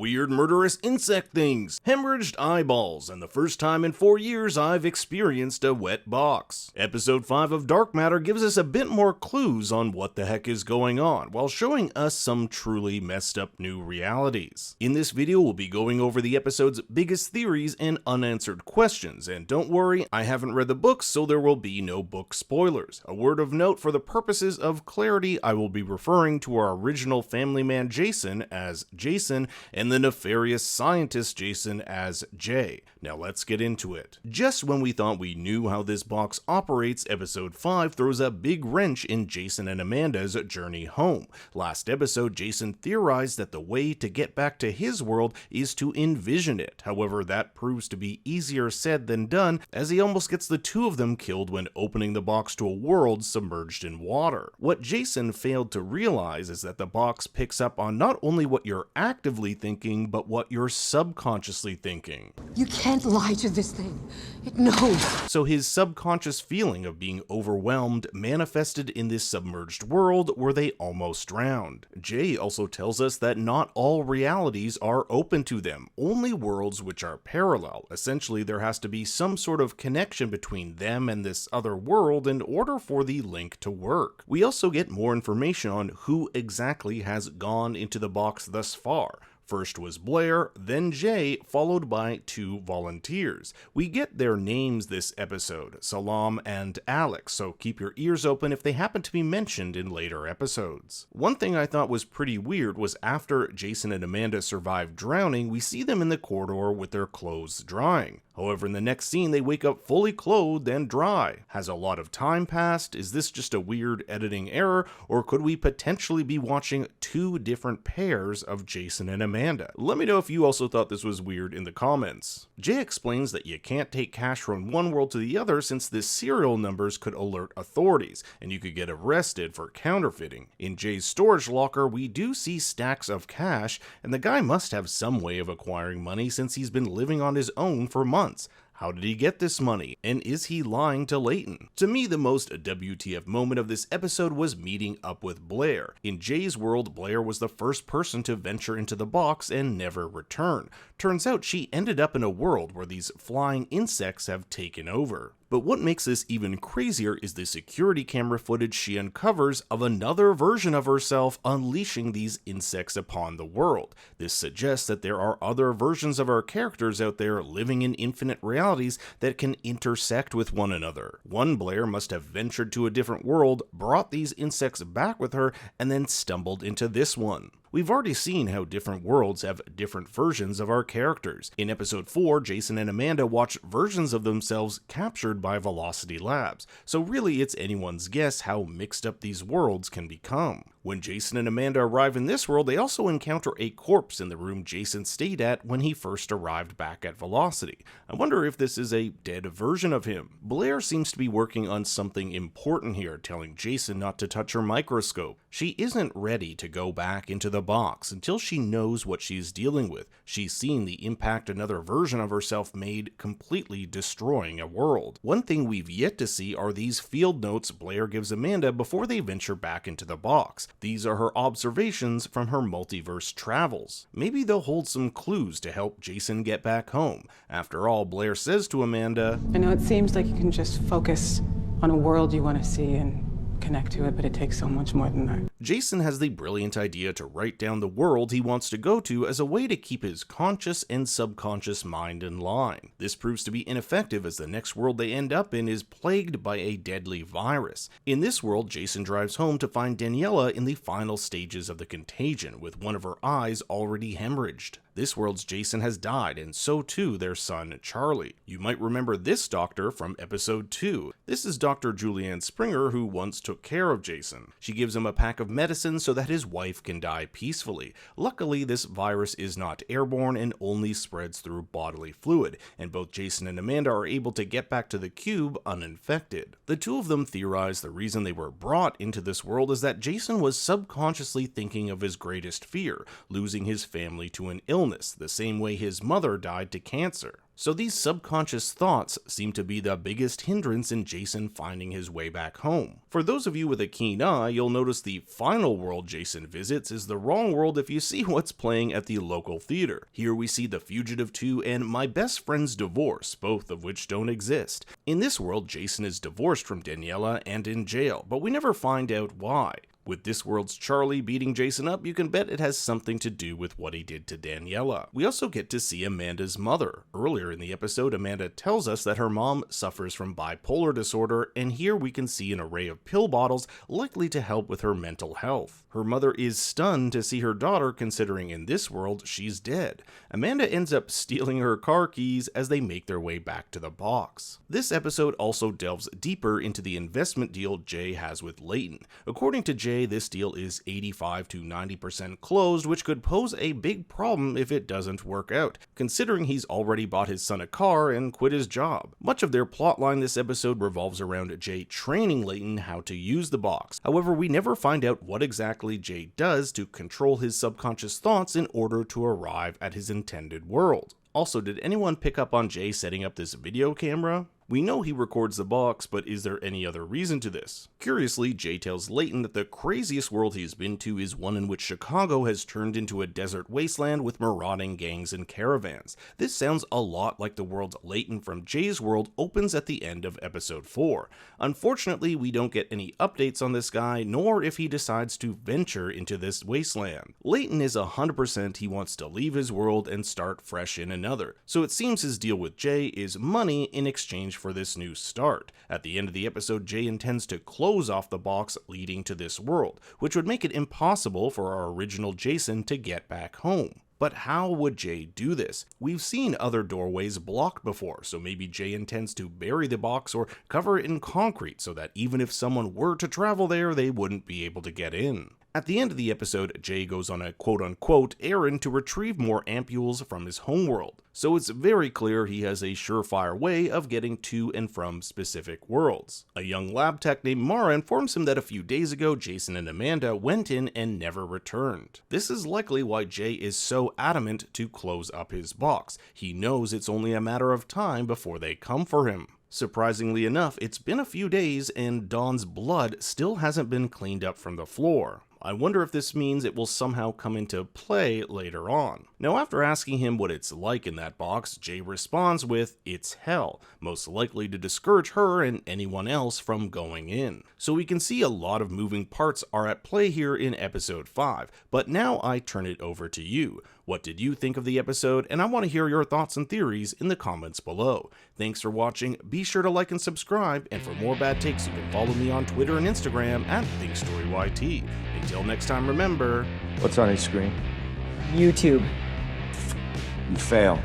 weird murderous insect things, hemorrhaged eyeballs, and the first time in 4 years I've experienced a wet box. Episode 5 of Dark Matter gives us a bit more clues on what the heck is going on, while showing us some truly messed up new realities. In this video we'll be going over the episode's biggest theories and unanswered questions, and don't worry, I haven't read the books, so there will be no book spoilers. A word of note, for the purposes of clarity, I will be referring to our original family man Jason as Jason, and the nefarious scientist Jason as Jay. Now let's get into it. Just when we thought we knew how this box operates, episode 5 throws a big wrench in Jason and Amanda's journey home. Last episode, Jason theorized that the way to get back to his world is to envision it. However, that proves to be easier said than done, as he almost gets the two of them killed when opening the box to a world submerged in water. What Jason failed to realize is that the box picks up on not only what you're actively thinking, but what you're subconsciously thinking. You can't lie to this thing. It knows. So his subconscious feeling of being overwhelmed manifested in this submerged world where they almost drowned. Jay also tells us that not all realities are open to them, only worlds which are parallel. Essentially, there has to be some sort of connection between them and this other world in order for the link to work. We also get more information on who exactly has gone into the box thus far. First was Blair, then Jay, followed by 2 volunteers. We get their names this episode, Salam and Alex, so keep your ears open if they happen to be mentioned in later episodes. One thing I thought was pretty weird was after Jason and Amanda survive drowning, we see them in the corridor with their clothes drying. However, in the next scene, they wake up fully clothed and dry. Has a lot of time passed? Is this just a weird editing error? Or could we potentially be watching 2 different pairs of Jason and Amanda? Let me know if you also thought this was weird in the comments. Jay explains that you can't take cash from one world to the other since the serial numbers could alert authorities, and you could get arrested for counterfeiting. In Jay's storage locker, we do see stacks of cash, and the guy must have some way of acquiring money since he's been living on his own for months. How did he get this money? And is he lying to Leighton? To me, the most WTF moment of this episode was meeting up with Blair. In Jay's world, Blair was the first person to venture into the box and never return. Turns out she ended up in a world where these flying insects have taken over. But what makes this even crazier is the security camera footage she uncovers of another version of herself unleashing these insects upon the world. This suggests that there are other versions of our characters out there living in infinite realities that can intersect with one another. One Blair must have ventured to a different world, brought these insects back with her, and then stumbled into this one. We've already seen how different worlds have different versions of our characters. In episode 4, Jason and Amanda watch versions of themselves captured by Velocity Labs, so really it's anyone's guess how mixed up these worlds can become. When Jason and Amanda arrive in this world, they also encounter a corpse in the room Jason stayed at when he first arrived back at Velocity. I wonder if this is a dead version of him. Blair seems to be working on something important here, telling Jason not to touch her microscope. She isn't ready to go back into the box until she knows what she's dealing with. She's seen the impact another version of herself made, completely destroying a world. One thing we've yet to see are these field notes Blair gives Amanda before they venture back into the box. These are her observations from her multiverse travels. Maybe they'll hold some clues to help Jason get back home. After all, Blair says to Amanda, I know it seems like you can just focus on a world you want to see and connect to it, but it takes so much more than that. Jason has the brilliant idea to write down the world he wants to go to as a way to keep his conscious and subconscious mind in line. This proves to be ineffective as the next world they end up in is plagued by a deadly virus. In this world, Jason drives home to find Daniela in the final stages of the contagion, with one of her eyes already hemorrhaged. This world's Jason has died, and so too their son, Charlie. You might remember this doctor from episode 2. This is Dr. Julianne Springer, who once took care of Jason. She gives him a pack of medicine so that his wife can die peacefully. Luckily, this virus is not airborne and only spreads through bodily fluid, and both Jason and Amanda are able to get back to the cube uninfected. The two of them theorize the reason they were brought into this world is that Jason was subconsciously thinking of his greatest fear, losing his family to an illness, the same way his mother died to cancer. So these subconscious thoughts seem to be the biggest hindrance in Jason finding his way back home. For those of you with a keen eye, you'll notice the final world Jason visits is the wrong world if you see what's playing at the local theater. Here we see The Fugitive 2 and My Best Friend's Divorce, both of which don't exist. In this world, Jason is divorced from Daniela and in jail, but we never find out why. With this world's Charlie beating Jason up, you can bet it has something to do with what he did to Daniela. We also get to see Amanda's mother. Earlier in the episode, Amanda tells us that her mom suffers from bipolar disorder, and here we can see an array of pill bottles likely to help with her mental health. Her mother is stunned to see her daughter, considering in this world she's dead. Amanda ends up stealing her car keys as they make their way back to the box. This episode also delves deeper into the investment deal Jay has with Leighton. According to Jay, this deal is 85 to 90% closed, which could pose a big problem if it doesn't work out, considering he's already bought his son a car and quit his job. Much of their plotline this episode revolves around Jay training Leighton how to use the box. However, we never find out what exactly Jay does to control his subconscious thoughts in order to arrive at his intended world. Also, did anyone pick up on Jay setting up this video camera? We know he records the box, but is there any other reason to this? Curiously, Jay tells Leighton that the craziest world he's been to is one in which Chicago has turned into a desert wasteland with marauding gangs and caravans. This sounds a lot like the world Leighton from Jay's world opens at the end of episode 4. Unfortunately, we don't get any updates on this guy, nor if he decides to venture into this wasteland. Leighton is 100% he wants to leave his world and start fresh in another, so it seems his deal with Jay is money in exchange for this new start. At the end of the episode, Jay intends to close off the box leading to this world, which would make it impossible for our original Jason to get back home. But how would Jay do this? We've seen other doorways blocked before, so maybe Jay intends to bury the box or cover it in concrete so that even if someone were to travel there, they wouldn't be able to get in. At the end of the episode, Jay goes on a quote-unquote errand to retrieve more ampules from his homeworld, so it's very clear he has a surefire way of getting to and from specific worlds. A young lab tech named Mara informs him that a few days ago, Jason and Amanda went in and never returned. This is likely why Jay is so adamant to close up his box. He knows it's only a matter of time before they come for him. Surprisingly enough, it's been a few days and Dawn's blood still hasn't been cleaned up from the floor. I wonder if this means it will somehow come into play later on. Now, after asking him what it's like in that box, Jay responds with, "It's hell," most likely to discourage her and anyone else from going in. So we can see a lot of moving parts are at play here in episode 5, but now I turn it over to you. What did you think of the episode? And I want to hear your thoughts and theories in the comments below. Thanks for watching, be sure to like and subscribe, and for more bad takes you can follow me on Twitter and Instagram at ThinkStoryYT. Until next time, remember... What's on his screen? YouTube. You fail.